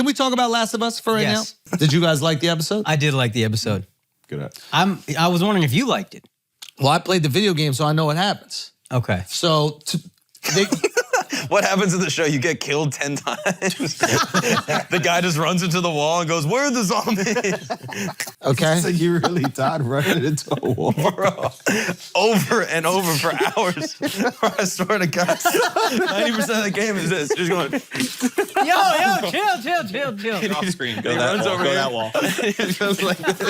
can we talk about Last of Us for right Yes. now? Did you guys like the episode? I did like the episode. Good. I was wondering if you liked it. Well, I played the video game, so I know what happens. Okay. So What happens in the show? You get killed 10 times. The guy just runs into the wall and goes, "Where are the zombies?" okay. So you really died running into a wall? Bro, over and over for hours. I swear to God, 90% of the game is this. Just going. Chill. Off screen. He runs over Go here. that wall. He goes like this.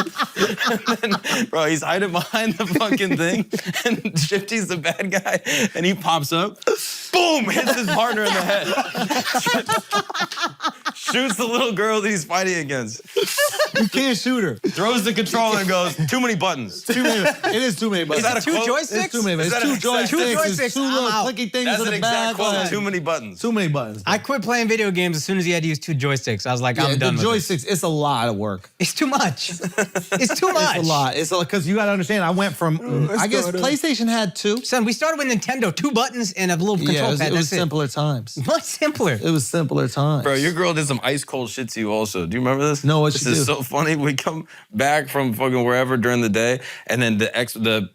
And then, bro, he's hiding behind the fucking thing, and Shifty's the bad guy, and he pops up, boom, hits his partner in the head, shoots the little girl that he's fighting against, You can't shoot her. throws the controller and goes, "Too many buttons." It is too many buttons. Is that a Two quote? joysticks? It's too many. Is It's that two an exact- joysticks. It's two I'm little out. clicky things That's in an the exact back. quote. like- Too many buttons. Too many buttons. I quit playing video games as soon as he had to use 2 joysticks. I was like, I'm done the with this. joysticks, it's a lot of work. It's too much. It's too much. It's a lot. It's because you got to understand, I went from, I guess PlayStation had 2. Son, we started with Nintendo, 2 buttons and a little control Yeah, pad. it was That's simpler times. it. Much simpler. It was simpler times. Bro, your girl did some ice cold shit to you also. Do you remember this? No, what'd This she is do? so funny. We come back from fucking wherever during the day, and then the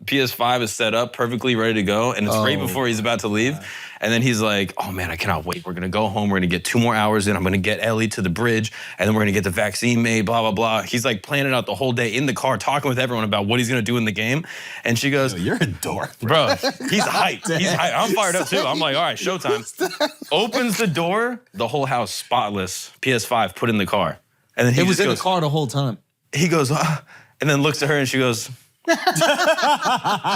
PS5 is set up perfectly ready to go, and it's right before he's about to leave. And then he's like, "Oh man, I cannot wait. We're gonna go home. We're gonna get 2 more hours in. I'm gonna get Ellie to the bridge, and then we're gonna get the vaccine made, blah, blah, blah." He's like planning out the whole day in the car, talking with everyone about what he's gonna do in the game. And she goes, You're a dork, bro, he's hyped. He's hyped. I'm fired up too. I'm like, all right, showtime. Opens the door, the whole house spotless. PS5 put in the car. And then he It was just in goes, the car the whole time. he goes, and then looks at her and she goes,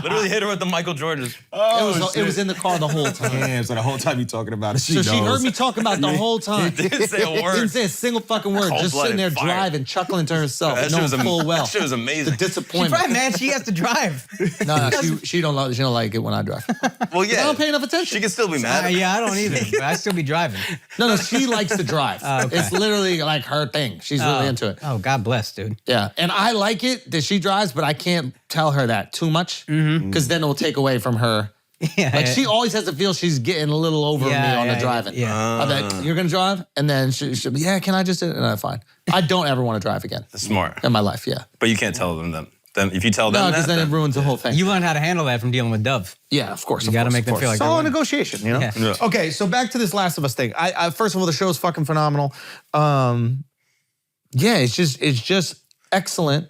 literally hit her with the Michael Jordan's. It was in the car the whole time. Damn, so the whole time you talking about it, she So knows. she heard me talking about it the whole time. Didn't say a word. Didn't say a single fucking word. Just sitting there Cold-blooded fire. driving, chuckling to herself, That shit knowing was full well. That shit was amazing. The disappointment. Right, man, she has to drive. No, she don't like it when I drive. Well, yeah. I don't pay enough attention. She can still be mad. Yeah, I don't either. But I still be driving. No, she likes to drive. Okay. It's literally like her thing. She's really into it. Oh, God bless, dude. Yeah, and I like it that she drives, but I can't tell her that too much because then it will take away from her. Yeah, Like yeah. she always has to feel she's getting a little over me on the driving. Yeah. I'm like, you're gonna drive, and then she'll be, yeah, can I just? And I'm fine. I don't ever want to drive again Smart. in my life. Yeah, But you can't tell them that. Then if you tell them no, that, because then it ruins the whole thing. You learned how to handle that from dealing with Dove. Yeah, of course. You got to make them feel like it's they're all a winning. negotiation, you know. Yeah. Yeah. Okay, so back to this Last of Us thing. I first of all, the show is fucking phenomenal. Yeah, it's just excellent.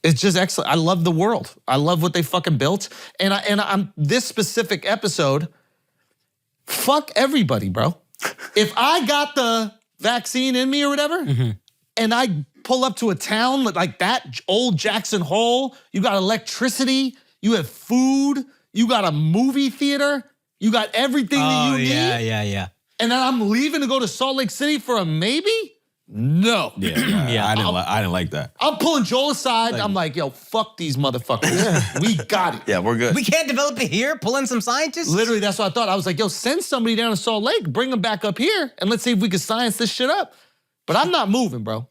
It's just excellent. I love the world. I love what they fucking built. And I'm this specific episode. Fuck everybody, bro. If I got the vaccine in me or whatever, and I pull up to a town like that old Jackson Hole, you got electricity, you have food, you got a movie theater, you got everything that you need. Yeah. And then I'm leaving to go to Salt Lake City for a maybe? No. Yeah, I didn't like that. I'm pulling Joel aside. I'm like, yo, fuck these motherfuckers. We got it. yeah, we're good. We can't develop it here? Pull in some scientists? Literally, that's what I thought. I was like, yo, send somebody down to Salt Lake, bring them back up here, and let's see if we can science this shit up. But I'm not moving, bro.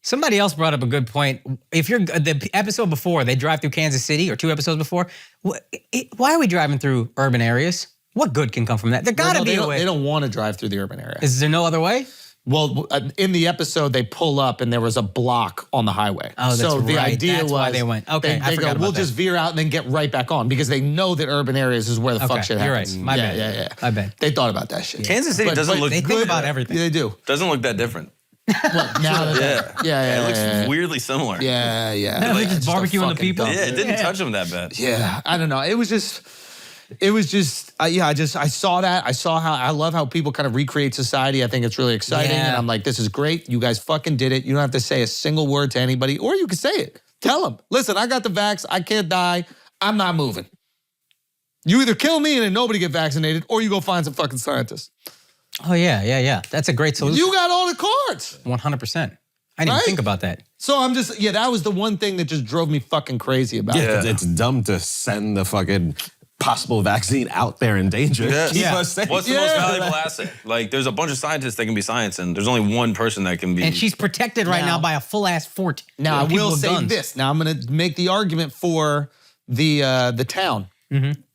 Somebody else brought up a good point. If you're the episode before, they drive through Kansas City, or 2 episodes before, why are we driving through urban areas? What good can come from that? There gotta be a way. They don't want to drive through the urban area. Is there no other way? Well, in the episode, they pull up and there was a block on the highway. Oh, that's so the right. idea That's was why they went. Okay, I they forgot go, about we'll that. just veer out and then get right back on because they know that urban areas is where the fuck shit you're happens. right. My bad. Yeah. My bad. They thought about that shit. Kansas City doesn't look They good. think about everything. Yeah, they do. Doesn't look that different. Now that Yeah. It looks yeah. weirdly similar. Yeah. They just a barbecuing the fucking people. dump. Yeah, it didn't touch them that bad. Yeah, I don't know. It was just, I saw that. I saw how, I love how people kind of recreate society. I think it's really exciting. Yeah. And I'm like, this is great. You guys fucking did it. You don't have to say a single word to anybody, or you can say it. Tell them, listen, I got the vax. I can't die. I'm not moving. You either kill me and then nobody get vaccinated, or you go find some fucking scientists. Oh, yeah. That's a great solution. You got all the cards. 100%. I didn't Right? think about that. So I'm just, that was the one thing that just drove me fucking crazy about it. Yeah. It's dumb to send the fucking possible vaccine out there in danger. Yeah. Keep Yeah. us safe. What's the most valuable asset? Like, there's a bunch of scientists that can be science, and there's only one person that can be. And she's protected right now by a full-ass fort. Now, I People will with say guns. this. Now, I'm going to make the argument for the town,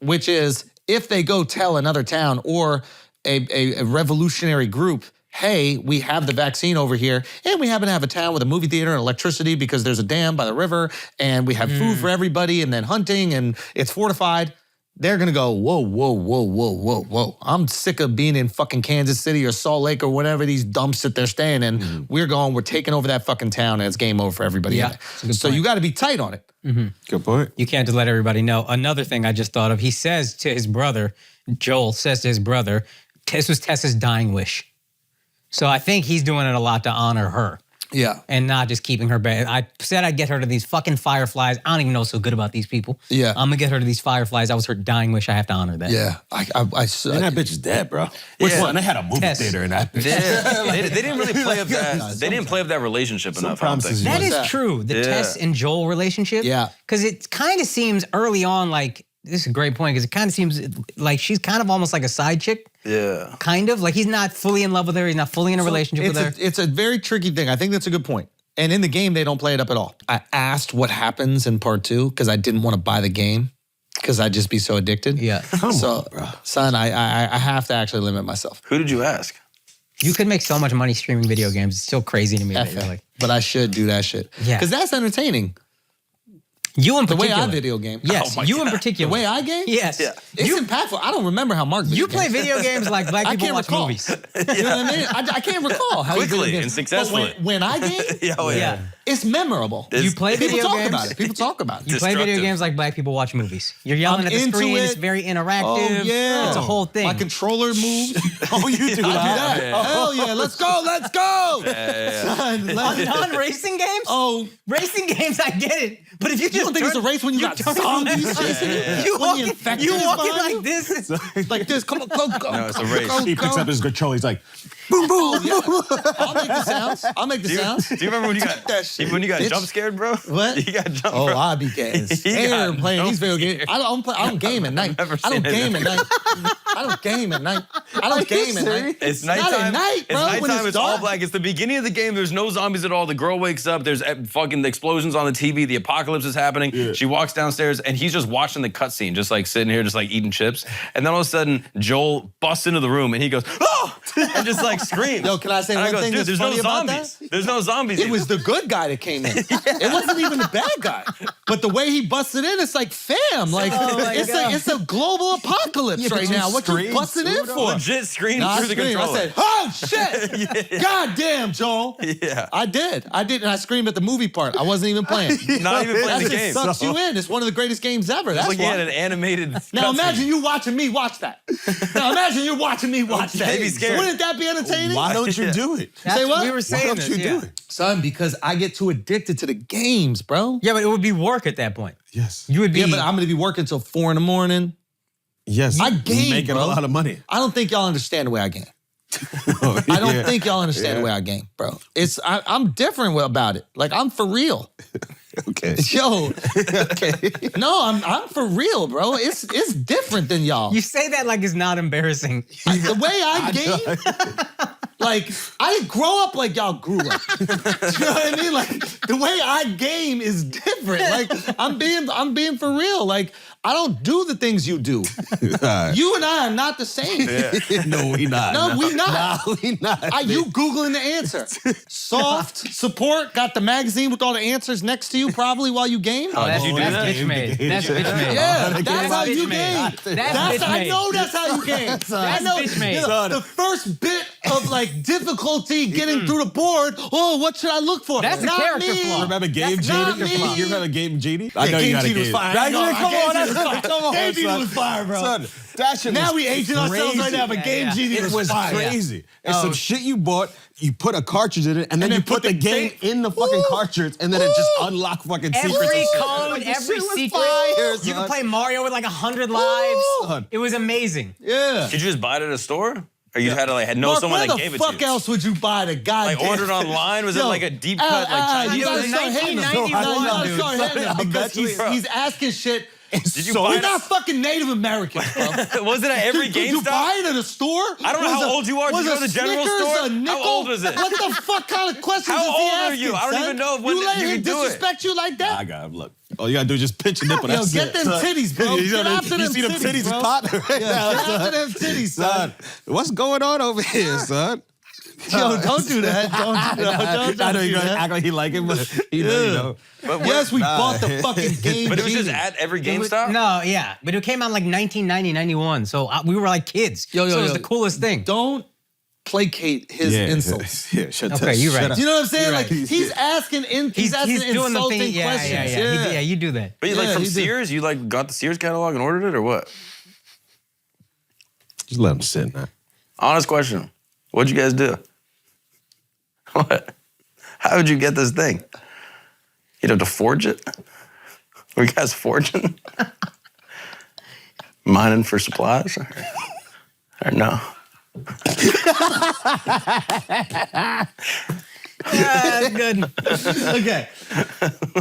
which is if they go tell another town or a revolutionary group, hey, we have the vaccine over here, and we happen to have a town with a movie theater and electricity because there's a dam by the river, and we have food for everybody, and then hunting, and it's fortified. They're gonna go, whoa, whoa, whoa, whoa, whoa, whoa. I'm sick of being in fucking Kansas City or Salt Lake or whatever these dumps that they're staying in. We're taking over that fucking town, and it's game over for everybody. Yeah, in it. So you gotta be tight on it. Good point. You can't just let everybody know. Another thing I just thought of, he says to his brother, Joel says to his brother, this was Tessa's dying wish. So I think he's doing it a lot to honor her. Yeah. And not just keeping her back. I said I'd get her to these fucking fireflies. I don't even know so good about these people. Yeah. I'm gonna get her to these fireflies. That was her dying wish. I have to honor that. Yeah. And that bitch is dead, bro. Which one? They had a movie Tess. theater in that bitch. They didn't really play up that. They didn't play up that relationship enough. I don't think. promises That What's is true. The Tess and Joel relationship. Yeah. Because it kind of seems early on like, this is a great point, because it kind of seems like she's kind of almost like a side chick. Yeah. Kind of. Like he's not fully in love with her. He's not fully in a relationship with her. It's a very tricky thing. I think that's a good point. And in the game, they don't play it up at all. I asked what happens in part 2 because I didn't want to buy the game because I'd just be so addicted. Yeah. Son, I have to actually limit myself. Who did you ask? You could make so much money streaming video games. It's still crazy to me. That you're like, But I should do that shit. Yeah. Because that's entertaining. you in The way particular. I video game. Yes, Oh my you in God. particular. The way I game? Yes. Yeah. It's impactful. I don't remember how Mark video You play games. video games like black I people can't watch recall. movies. You know what I mean? I can't recall how you Quickly video games. and successfully. But when I game, Yeah. it's memorable. You play People video talk games. about it. People talk about it. You play video Destructive. games like black people watch movies. You're yelling I'm at the into screen. it. It's very interactive. Oh, yeah. It's a whole thing. My controller moves. Oh, you do that? Yeah. Hell yeah, let's go, let's go. Son, On racing games? Oh, Racing games, I get it. But if you you just don't think it's a race when you got zombies chasing you? You When walking, infected you is walking behind like you? this. Like this, come on, go. No, it's a race. Go, He go. picks up his controller. He's like, Boom, boom. Yeah. I'll make the sounds. I'll make the Do sounds. you remember when you got That shit, jump bitch. scared, bro? What? You got jumped, Oh, bro. I be getting He scared got playing no these video games. I don't game at night. never I don't seen it. game at night. I don't game at night. I don't game at night. It's Not nighttime. at night, bro. It's when nighttime. It's all dark. black. It's the beginning of the game. There's no zombies at all. The girl wakes up. There's fucking explosions on the TV. The apocalypse is happening. Yeah. She walks downstairs and he's just watching the cutscene, just like sitting here, just like eating chips. And then all of a sudden, Joel busts into the room and he goes, "Oh!" and just like screams. Yo, can I say And one go, thing Dude, that's there's funny no about zombies. that? There's no zombies. It was the good guy that came in. It wasn't even the bad guy. But the way he busted in, it's like, fam, like it's a global apocalypse right now. What you scream busting in for? legit screamed No, I through the screamed. controller. I said, "Oh shit! God damn, Joel!" Yeah. I did, and I screamed at the movie part. I wasn't even playing. Not even playing That the shit game. sucks you in. It's one of the greatest games ever. That's Looking at why. an animated. Now cutscene. imagine you watching me watch that. Now imagine you watching me watch that. They'd be scared. Wouldn't that be entertaining? why don't you do it? Say what? We were Why saying don't this, you yeah. do it? Son, because I get too addicted to the games, bro. Yeah, but it would be work at that point. Yes. You would be. Yeah, but I'm gonna be working till 4 a.m. Yes. I You game, making bro. a lot of money. I don't think y'all understand the way I game. I don't think y'all understand the way I game, bro. I'm different about it. Like I'm for real. Okay. Yo, no, I'm for real, bro. It's different than y'all. You say that like it's not embarrassing. The way I game, like I didn't grow up like y'all grew up. You know what I mean? Like the way I game is different. Like I'm being for real. Like I don't do the things you do. You and I are not the same. No, we not. No, we not. No, we not. You Googling the answer. Soft support, got the magazine with all the answers next to you probably while you game. Oh, that's did you do that? bitch made. That's bitch made. Yeah, That's that's how you bitch made. game. That's bitch I made. know that's how you game. I know. bitch made. You know, the first bit of like difficulty getting through the board. Oh, what should I look for? That's a Not character me. flaw. Remember Game That's not Genie? me. You remember Game Genie? I know Game you got a Genie was game. fire. That- No, come Game on, Genie was fire. come on, Game Genie son. was fire, bro. Son, that shit Now was we aging ourselves right now, but Game Yeah. Genie It was fire. crazy. It's Oh. some shit you bought, you put a cartridge in it, and then you put the game in the fucking Ooh. cartridge, and then it just unlocked fucking secrets. Every and shit. code, Like, the every shit was secret. fire, You son. could play Mario with like 100 lives. Son. It was amazing. Yeah. Did you just buy it at a store? Or you had to like know Mark, someone where that the gave it to fuck you? else would you buy the goddamn? Like ordered online? Was it Yo, like a deep cut like Chinese? you gotta It was start hating him. 1991, You gotta dude. start hating him because he's asking shit. Did you So buy We're it? not fucking Native Americans, bro. Was it at every Could you GameStop? buy it at a store? I don't know Was how old you are. Did was you go a to the general Snickers store? a nickel? How old was it? What the fuck kind of questions How is he old are asking, you? I don't son? even know when you let you him can do it. disrespect you like I that? got him. Look. All you gotta do is just pinch a nipple. Yo, That's get it, them son. titties, bro. You, Get know, after you them see them titties, titties bro. popping right Yeah, now, get after son. them titties, son. Son, what's going on over here, son? Yo, don't do that. I know you're do gonna that. act like he like it, but he doesn't know. But Yes, we bought the fucking game. But it was just Genie. at every GameStop? No, yeah, but it came out in like 1990, 91. So we were like kids. Yo, so it was yo. the coolest thing. Don't placate his insults. Yeah, shut Okay, you're right. Do you know what I'm saying? You're like right. he's asking he's asking doing the insulting thing. Yeah, questions. yeah. You do that. But you like Yeah, from he did. Sears, you like got the Sears catalog and ordered it or what? Just let him sit now. Honest question. What'd you guys do? What? How would you get this thing? You'd have to forge it? Were you guys forging? Mining for supplies? Or no? That's good. Okay.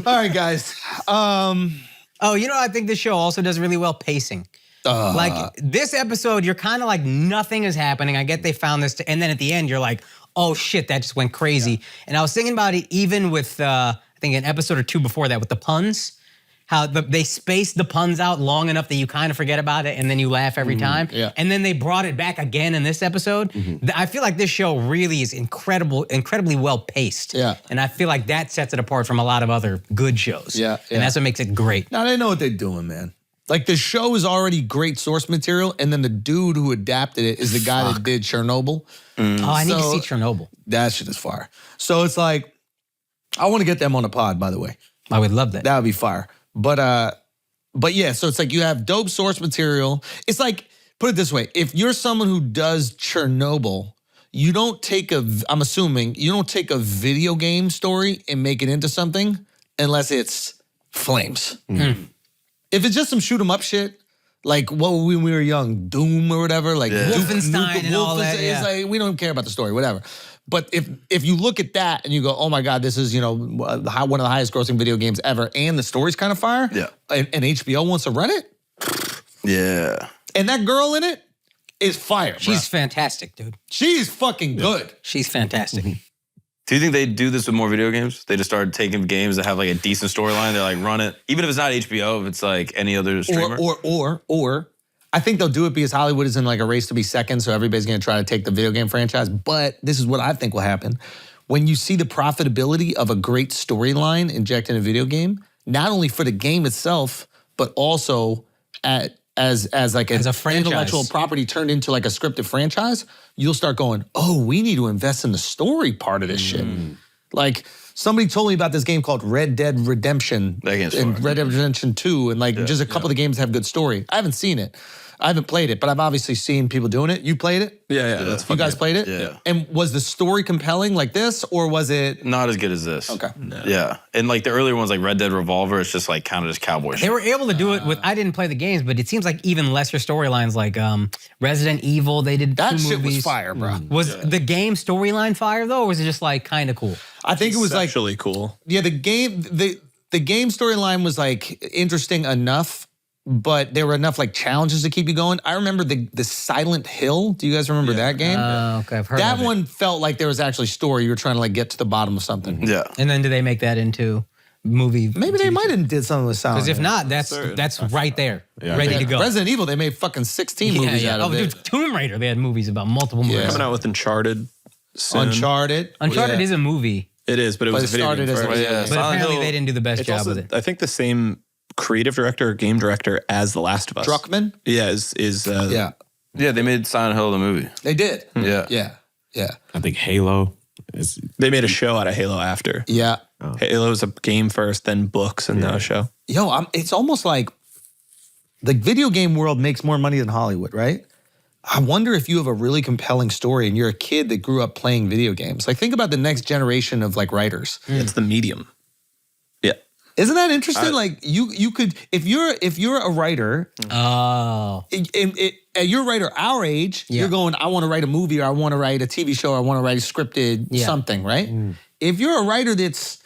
All right, guys. Oh, you know, I think this show also does really well pacing. Like this episode, you're kind of like nothing is happening. I get they found this, and then at the end, you're like, oh shit, that just went crazy. Yeah. And I was thinking about it even with, I think an episode or two before that with the puns, how they spaced the puns out long enough that you kind of forget about it and then you laugh every time. Yeah. And then they brought it back again in this episode. I feel like this show really is incredibly well paced. Yeah. And I feel like that sets it apart from a lot of other good shows. Yeah, And that's what makes it great. Now they know what they're doing, man. Like the show is already great source material, and then the dude who adapted it is the guy that did Chernobyl. Oh, I need to So- see Chernobyl. That shit is fire. So it's like, I want to get them on the pod, by the way. I would love that. That would be fire. But yeah, so it's like you have dope source material. It's like, put it this way, if you're someone who does Chernobyl, you don't take I'm assuming, you don't take a video game story and make it into something unless it's flames. If it's just some shoot 'em up shit, like what when we were young, Doom or whatever, like Wolfenstein and all that, It's like, we don't care about the story, whatever. But if you look at that and you go, oh my God, this is, one of the highest grossing video games ever, and the story's kind of fire, Yeah. and HBO wants to run it, Yeah. and that girl in it is fire. She's fantastic, dude. She's fucking good. She's fantastic. Do you think they do this with more video games? They just start taking games that have like a decent storyline. They're like, run it. Even if it's not HBO, if it's like any other streamer. Or I think they'll do it because Hollywood is in like a race to be second, so everybody's gonna try to take the video game franchise. But this is what I think will happen. When you see the profitability of a great storyline injected in a video game, not only for the game itself, but also as like As a an franchise. intellectual property turned into like a scripted franchise, you'll start going, oh, we need to invest in the story part of this shit. Like somebody told me about this game called Red Dead Redemption That game's and fun. Red Dead Redemption 2, and like just a couple of the games have good story. I haven't seen it. I haven't played it, but I've obviously seen people doing it. You played it? Yeah, that's You fun. guys played it? Yeah. And was the story compelling like this, or was it? Not as good as this. Okay. Yeah. And like the earlier ones, like Red Dead Revolver, it's just like kind of just cowboy They shit. were able to do it with, I didn't play the games, but it seems like even lesser storylines like Resident Evil, they did That two shit movies. was fire, bro. Was the game storyline fire though, or was it just like kind of cool? I think it was like, actually cool. yeah, the game storyline was like interesting enough, but there were enough like challenges to keep you going. I remember the Silent Hill. Do you guys remember that game? Okay, I've heard That of it. one felt like there was actually story. You were trying to like get to the bottom of something. Yeah. And then do they make that into movie? Maybe they might have did something with Silent Because if Hill. not, that's right there, Yeah. ready to go. Resident Evil, they made fucking 16 movies out of Oh, it. dude, Tomb Raider, they had movies about multiple movies. Yeah. Coming out with Uncharted soon. Uncharted. Uncharted Yeah. is a movie, It is, but it But was it a video started game as a first. video Yeah. but Silent apparently Hill- they didn't do the best It's job also, with it. I think, the same creative director or game director as The Last of Us. Druckmann? Yeah, Yeah, Yeah, they made Silent Hill the movie. they did. Yeah. Yeah. I think Halo is. They made a show out of Halo after. Yeah. Halo's a game first, then books, and now a show. Yo, it's almost like the video game world makes more money than Hollywood, right? I wonder if you have a really compelling story and you're a kid that grew up playing video games. Like think about the next generation of like writers. It's the medium. Yeah. Isn't that interesting? Like you could if you're a writer, Oh, you're a writer our age, Yeah. you're going, I want to write a movie or I want to write a TV show or I want to write a scripted Yeah. something, right? If you're a writer that's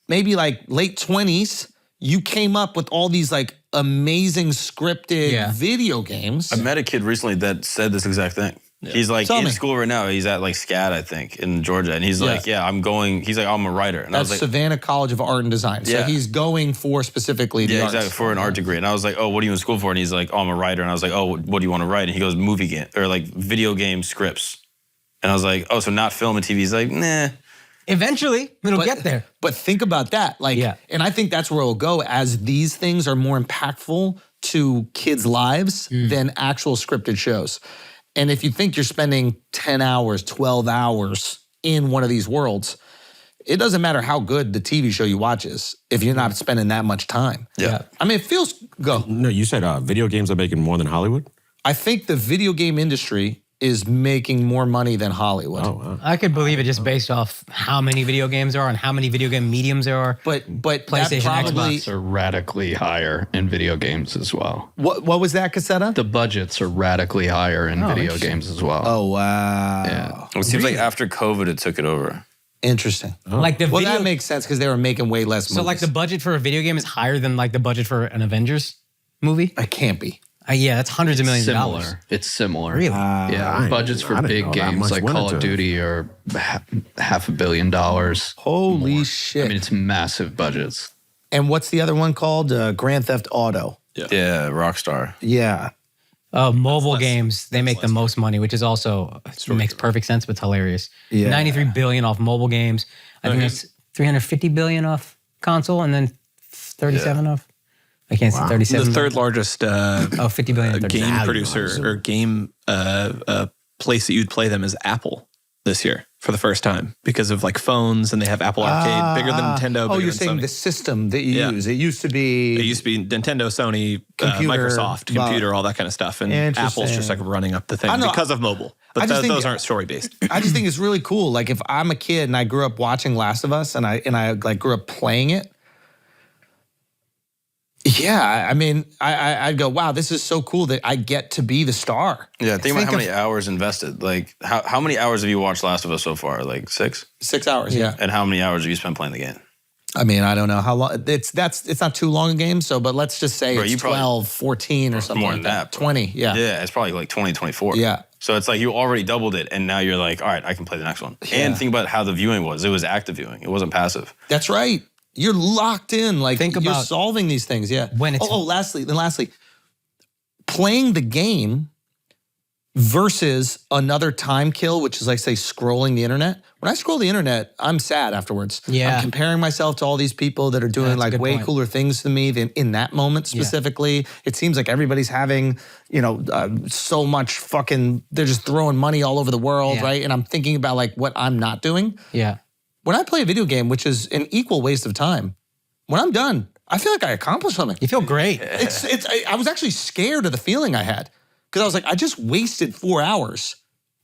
maybe like late 20s, you came up with all these like amazing scripted Yeah. video games. I met a kid recently that said this exact thing. He's like Tell in me. school right now. He's at like SCAD, I think, in Georgia. And he's like, yeah, he's like, I'm a writer. And I That's was like, Savannah College of Art and Design. So Yeah. he's going for specifically the yeah, arts. exactly, for an art degree. And I was like, oh, what are you in school for? And he's like, oh, I'm a writer. And I was like, oh, what do you want to write? And he goes, movie game, or like video game scripts. And I was like, oh, so not film and TV. He's like, nah. Eventually, it'll get there. But think about that. Like, and I think that's where it'll go as these things are more impactful to kids' lives than actual scripted shows. And if you think you're spending 10 hours, 12 hours in one of these worlds, it doesn't matter how good the TV show you watch is if you're not spending that much time. Yeah. I mean, it feels, go. No, you said video games are making more than Hollywood? I think the video game industry is making more money than Hollywood. Oh, wow. I could believe it just based off how many video games there are and how many video game mediums there are. But PlayStation, that probably, Budgets are radically higher in video games as well. what was that, Cassetta? The budgets are radically higher in video games as well. Oh, wow. Yeah. It seems like after COVID, it took it over. Interesting. Like the Well, video, that makes sense because they were making way less movies. so like the budget for a video game is higher than like the budget for an Avengers movie? It can't be. Yeah, that's hundreds of millions of dollars. Similar. It's similar. Really? Yeah. Budgets for I didn't big know that games much like went Call of into it. Duty are $500 million. Holy shit. I mean, it's massive budgets. And what's the other one called? Grand Theft Auto. Yeah, Rockstar. Yeah. Mobile games, they make the most money, which is also makes perfect sense, but it's hilarious. Yeah. 93 billion off mobile games. I think it's 350 billion off console, and then 37 off. I can't see 37. The third largest 50 billion. game producer or game place that you'd play them is Apple this year for the first time because of like phones, and they have Apple Arcade, bigger than Nintendo. Oh, bigger you're than saying Sony. the system that you Yeah. use. It used to be. It used to be Nintendo, Sony, Computer, Microsoft, computer, all that kind of stuff, and Apple's just like running up the thing I know. because of mobile. I But just think- those aren't story based. I just think it's really cool. Like if I'm a kid and I grew up watching Last of Us and I like grew up playing it. Yeah, I mean, I'd go, wow, this is so cool that I get to be the star. Yeah, think about how of many hours invested. Like, how many hours have you watched Last of Us so far? Like 6? 6 hours, yeah. And how many hours have you spent playing the game? I mean, I don't know how long. It's not too long a game, so but let's just say Bro, it's you probably- 12, 14 or something more like than that. that, bro. 20, yeah. Yeah, it's probably like 20, 24. Yeah. So it's like you already doubled it, and now you're like, all right, I can play the next one. And think about how the viewing was. It was active viewing. It wasn't passive. That's right. You're locked in. Like Think you're about solving these things. Yeah. when it's- lastly, playing the game versus another time kill, which is like say scrolling the internet. When I scroll the internet, I'm sad afterwards. Yeah. I'm comparing myself to all these people that are doing That's a like good way point. cooler things than me than in that moment specifically. It seems like everybody's having, so much fucking, they're just throwing money all over the world, Yeah. right? And I'm thinking about like what I'm not doing. Yeah. When I play a video game, which is an equal waste of time, when I'm done, I feel like I accomplished something. You feel great. I was actually scared of the feeling I had because I was like, I just wasted 4 hours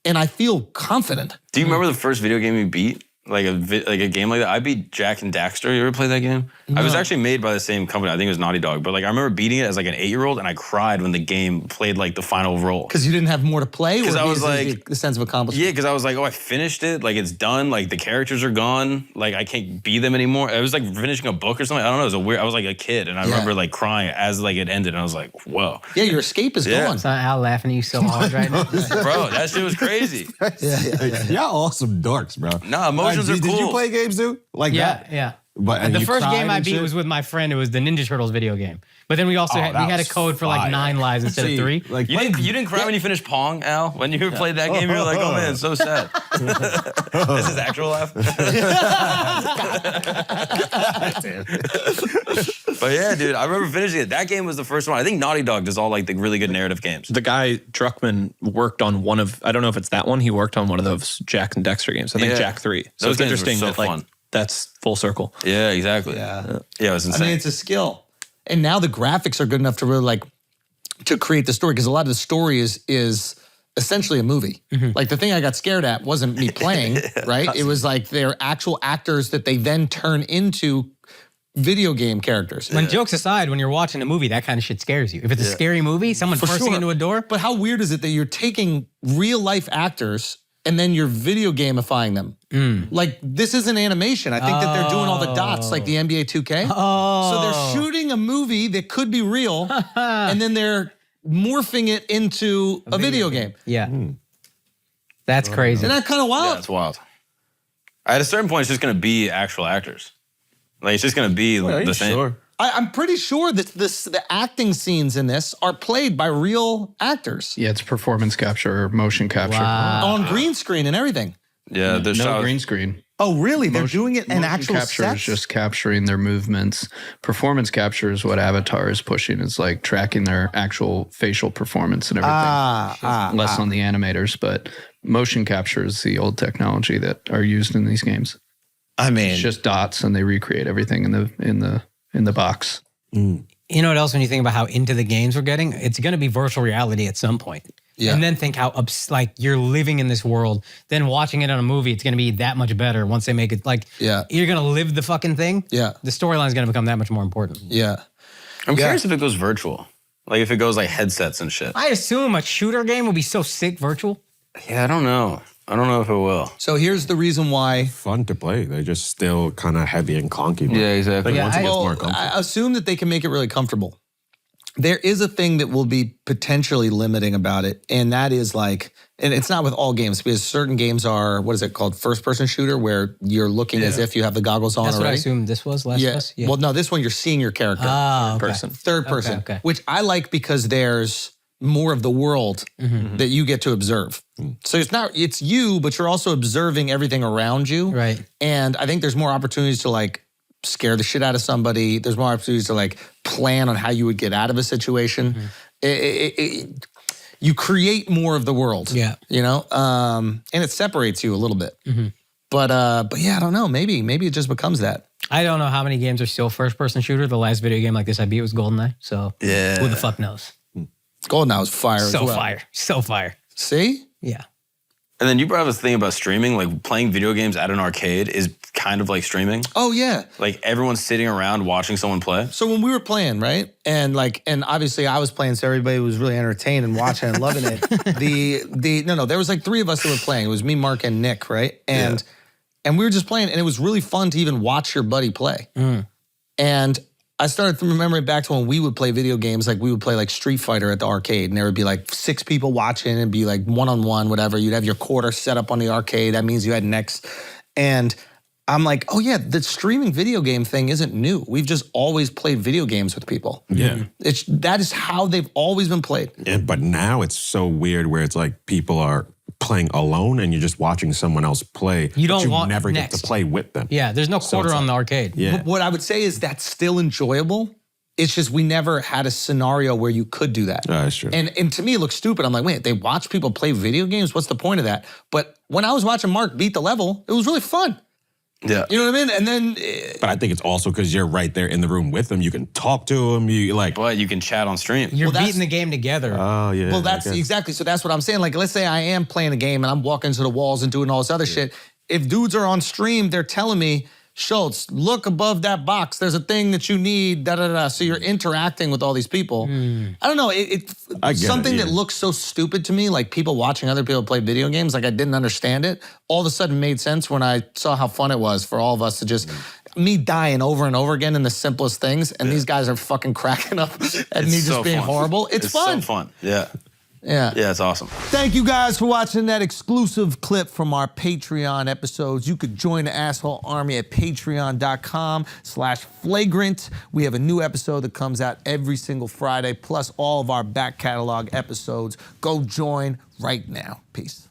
and I feel confident. Do you remember the first video game you beat? Like a game like that? I beat Jack and Daxter. You ever played that game? It was actually made by the same company. I think it was Naughty Dog. But like I remember beating it as like an 8-year-old, and I cried when the game played like the final role. Because you didn't have more to play? 'Cause or I was because like- the sense of accomplishment? Yeah, because I was like, oh, I finished it. Like it's done. Like the characters are gone. Like I can't be them anymore. It was like finishing a book or something. I don't know. It was I was like a kid, and I remember like crying as like it ended, and I was like, whoa, Yeah, your escape is Yeah. gone. It's not Al laughing at you so hard right now. bro, that shit was crazy. Y'all all some dorks, bro. Nah, emotions are Did you cool. play games, dude? Like Yeah, that? yeah. But and The you first cried game I and beat shit? was with my friend. It was the Ninja Turtles video game. But then we also had, we that had a was code for like fire. 9 lives instead See, of 3. Like You didn't cry when you finished Pong, Al? When you played that game, you were like, oh man, it's so sad. This is actual laugh. But yeah, dude, I remember finishing it. That game was the first one. I think Naughty Dog does all like the really good narrative games. The guy Druckmann worked on one of, I don't know if it's that one, he worked on one of those Jack and Dexter games. I think Yeah. Jack 3. So Those it's games were interesting so that like fun. that's full circle. Yeah, exactly. Yeah. Yeah, it was I insane. mean, it's a skill. And now the graphics are good enough to really like, to create the story. Because a lot of the story is essentially a movie. Like the thing I got scared at wasn't me playing, right? It was like they're actual actors that they then turn into video game characters. When jokes aside, when you're watching a movie, that kind of shit scares you. If it's a scary movie, someone bursting sure. into a door. But how weird is it that you're taking real life actors and then you're video gamifying them? Like this isn't animation. I think that they're doing all the dots like the NBA 2K. So they're shooting a movie that could be real and then they're morphing it into a video game. Yeah. That's crazy. Isn't that kind of yeah, wild? it's wild. At a certain point, it's just going to be actual actors. Like, it's just going to be Are the you same. sure? I'm pretty sure that the acting scenes in this are played by real actors Yeah, it's performance capture or motion capture. on green screen and everything. Yeah, there's No green screen. Oh, really? They're doing it in Motion actual capture sets? is just capturing their movements. Performance capture is what Avatar is pushing. It's like tracking their actual facial performance and everything. Less on the animators, but motion capture is the old technology that are used in these games. I mean, It's just dots, and they recreate everything in the box. You know what else? When you think about how into the games we're getting, it's going to be virtual reality at some point. Yeah. And then think how like you're living in this world. Then watching it on a movie, it's going to be that much better once they make it. Like, you're going to live the fucking thing. Yeah. The storyline is going to become that much more important. yeah. I'm curious if it goes virtual. Like if it goes like headsets and shit. I assume a shooter game will be so sick virtual. Yeah, I don't know. I don't know if it will. So here's the reason why. Fun to play. They're just still kind of heavy and clunky. but Yeah, exactly. I think Yeah, once it gets more Well, comfortable. I assume that they can make it really comfortable. There is a thing that will be potentially limiting about it, and that is like, and it's not with all games because certain games are, what is it called, first-person shooter, where you're looking as if you have the goggles on That's what I already. assumed this was Last of Us. Well, no, this one you're seeing your character. Okay. Person. Third person, okay. which I like because there's more of the world that you get to observe. So it's you, but you're also observing everything around you. Right. And I think there's more opportunities to like scare the shit out of somebody. There's more opportunities to like plan on how you would get out of a situation. You create more of the world. Yeah. You know, and it separates you a little bit. But yeah, I don't know. Maybe it just becomes that. I don't know how many games are still first-person shooter. The last video game like this I beat was GoldenEye. So Yeah. who the fuck knows? GoldenEye was fire as So well. fire. So fire. See? Yeah. And then you brought up this thing about streaming, like playing video games at an arcade is kind of like streaming. Oh yeah. Like everyone's sitting around watching someone play. So when we were playing, right, and obviously I was playing, so everybody was really entertained and watching and loving it. There was like three of us that were playing. It was me, Mark, and Nick, right? And we were just playing, and it was really fun to even watch your buddy play. And I started remembering back to when we would play video games, like we would play like Street Fighter at the arcade, and there would be like 6 people watching, and be like one-on-one, whatever. You'd have your quarter set up on the arcade. That means you had next. And I'm like, oh yeah, the streaming video game thing isn't new. We've just always played video games with people. Yeah. That is how they've always been played. Yeah, but now it's so weird where it's like people are playing alone and you're just watching someone else play. You don't but want never next. get to play with them. Yeah, there's no quarter it's on like- the arcade. Yeah. What I would say is that's still enjoyable. It's just we never had a scenario where you could do that. That's true. And to me, it looks stupid. I'm like, wait, they watch people play video games? What's the point of that? But when I was watching Mark beat the level, it was really fun. Yeah. You know what I mean? And then, But I think it's also because you're right there in the room with them. You can talk to them. You like, But you can chat on stream. You're Well, that's- beating the game together. oh yeah. well, that's I guess. exactly. So that's what I'm saying. Like, let's say I am playing a game and I'm walking to the walls and doing all this other shit. If dudes are on stream, they're telling me, Schulz, look above that box. There's a thing that you need, da-da-da. So you're interacting with all these people. I don't know. I get Something it, that yeah. looks so stupid to me, like people watching other people play video games, like I didn't understand it, all of a sudden made sense when I saw how fun it was for all of us to just, me dying over and over again in the simplest things, and these guys are fucking cracking up at me just so being fun. horrible. It's fun. so fun. Yeah. Yeah. Yeah, it's awesome. Thank you guys for watching that exclusive clip from our Patreon episodes. You could join the Asshole Army at patreon.com/flagrant. We have a new episode that comes out every single Friday, plus all of our back catalog episodes. Go join right now. Peace.